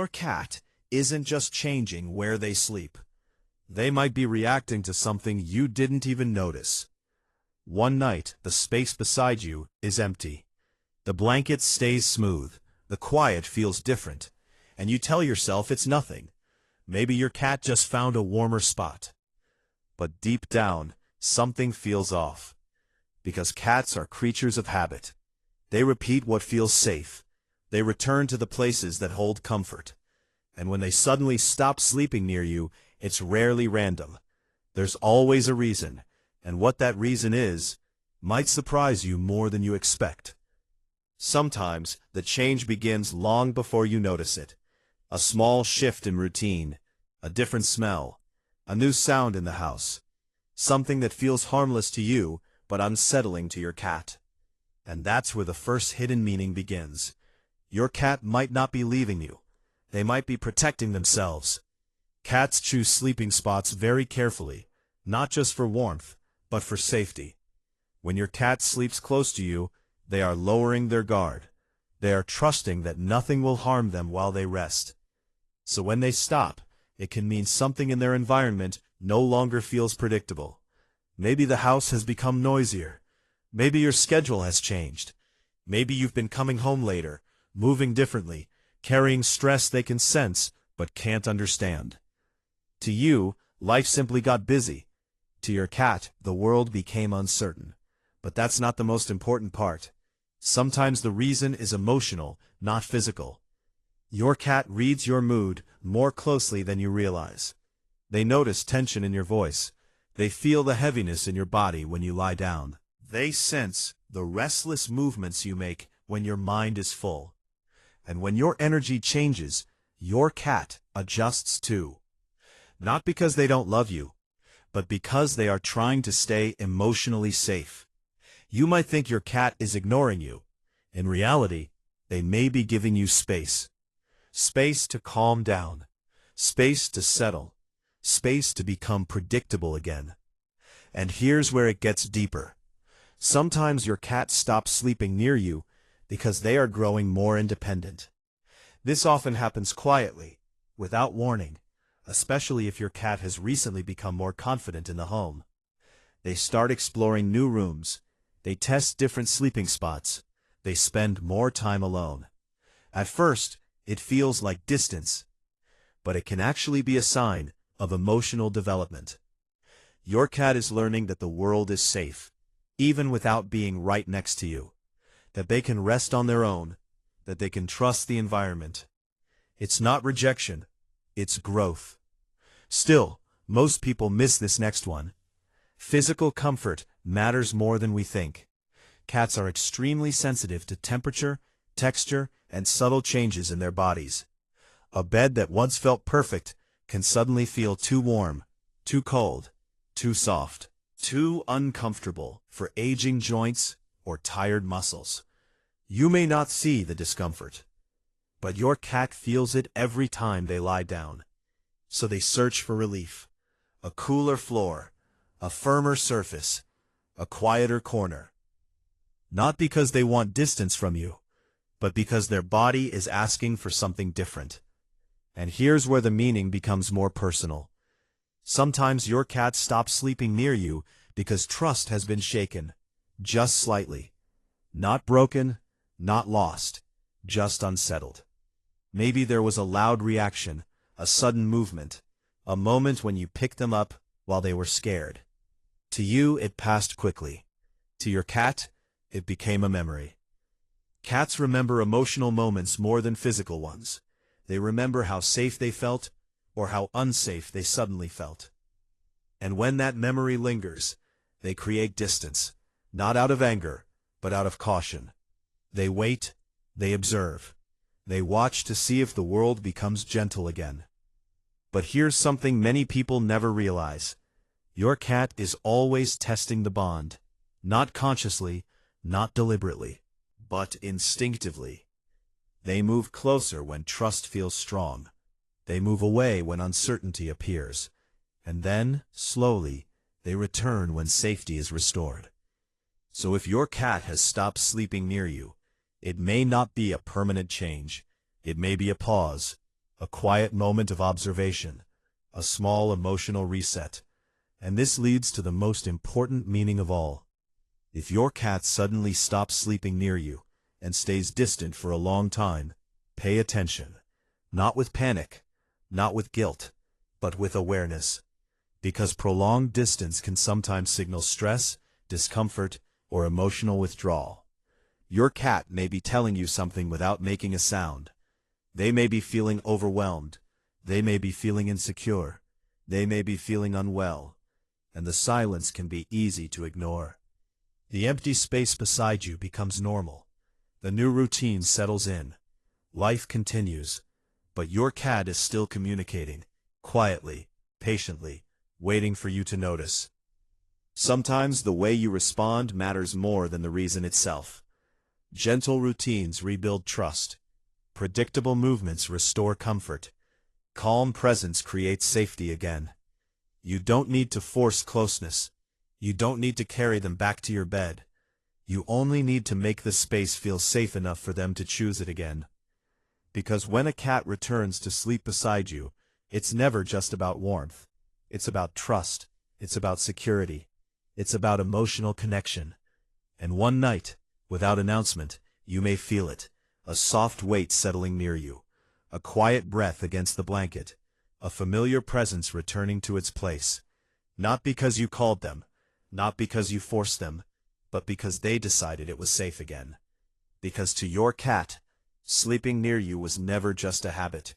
cat isn't just changing where they sleep. They might be reacting to something you didn't even notice. One night, the space beside you is empty. The blanket stays smooth, the quiet feels different, and you tell yourself it's nothing. Maybe your cat just found a warmer spot. But deep down, something feels off. Because cats are creatures of habit. They repeat what feels safe. They return to the places that hold comfort. And when they suddenly stop sleeping near you, it's rarely random. There's always a reason, and what that reason is might surprise you more than you expect. Sometimes the change begins long before you notice it. A small shift in routine, a different smell, a new sound in the house. Something that feels harmless to you, but unsettling to your cat. And that's where the first hidden meaning begins. Your cat might not be leaving you. They might be protecting themselves. Cats choose sleeping spots very carefully, not just for warmth, but for safety. When your cat sleeps close to you, they are lowering their guard. They are trusting that nothing will harm them while they rest. So when they stop, it can mean something in their environment no longer feels predictable. Maybe the house has become noisier. Maybe your schedule has changed. Maybe you've been coming home later, moving differently, carrying stress they can sense but can't understand. To you, life simply got busy. To your cat, the world became uncertain. But that's not the most important part. Sometimes the reason is emotional, not physical. Your cat reads your mood more closely than you realize. They notice tension in your voice. They feel the heaviness in your body when you lie down. They sense the restless movements you make when your mind is full. And when your energy changes, your cat adjusts too. Not because they don't love you, but because they are trying to stay emotionally safe. You might think your cat is ignoring you. In reality, they may be giving you space. Space to calm down. Space to settle. Space to become predictable again. And here's where it gets deeper. Sometimes your cat stops sleeping near you because they are growing more independent. This often happens quietly, without warning, especially if your cat has recently become more confident in the home. They start exploring new rooms. They test different sleeping spots. They spend more time alone. At first, it feels like distance, but it can actually be a sign of emotional development. Your cat is learning that the world is safe, even without being right next to you, that they can rest on their own, that they can trust the environment. It's not rejection, it's growth. Still, most people miss this next one. Physical comfort matters more than we think. Cats are extremely sensitive to temperature, texture, and subtle changes in their bodies. A bed that once felt perfect can suddenly feel too warm, too cold, too soft, too uncomfortable for aging joints or tired muscles. You may not see the discomfort, but your cat feels it every time they lie down. So they search for relief. A cooler floor, a firmer surface, a quieter corner. Not because they want distance from you, but because their body is asking for something different. And here's where the meaning becomes more personal. Sometimes your cat stops sleeping near you because trust has been shaken, just slightly. Not broken, not lost, just unsettled. Maybe there was a loud reaction, a sudden movement, a moment when you picked them up while they were scared. To you, it passed quickly. To your cat, it became a memory. Cats remember emotional moments more than physical ones. They remember how safe they felt or how unsafe they suddenly felt. And when that memory lingers, they create distance, not out of anger, but out of caution. They wait, they observe, they watch to see if the world becomes gentle again. But here's something many people never realize. Your cat is always testing the bond, not consciously, not deliberately, but instinctively. They move closer when trust feels strong. They move away when uncertainty appears. And then, slowly, they return when safety is restored. So if your cat has stopped sleeping near you, it may not be a permanent change. It may be a pause, a quiet moment of observation, a small emotional reset. And this leads to the most important meaning of all. If your cat suddenly stops sleeping near you and stays distant for a long time, pay attention. Not with panic, not with guilt, but with awareness. Because prolonged distance can sometimes signal stress, discomfort, or emotional withdrawal. Your cat may be telling you something without making a sound. They may be feeling overwhelmed. They may be feeling insecure. They may be feeling unwell. And the silence can be easy to ignore. The empty space beside you becomes normal. The new routine settles in. Life continues. But your cat is still communicating, quietly, patiently, waiting for you to notice. Sometimes the way you respond matters more than the reason itself. Gentle routines rebuild trust. Predictable movements restore comfort. Calm presence creates safety again. You don't need to force closeness. You don't need to carry them back to your bed. You only need to make the space feel safe enough for them to choose it again. Because when a cat returns to sleep beside you, it's never just about warmth. It's about trust. It's about security. It's about emotional connection. And one night, without announcement, you may feel it. A soft weight settling near you. A quiet breath against the blanket. A familiar presence returning to its place. Not because you called them. Not because you forced them. But because they decided it was safe again. Because to your cat, sleeping near you was never just a habit.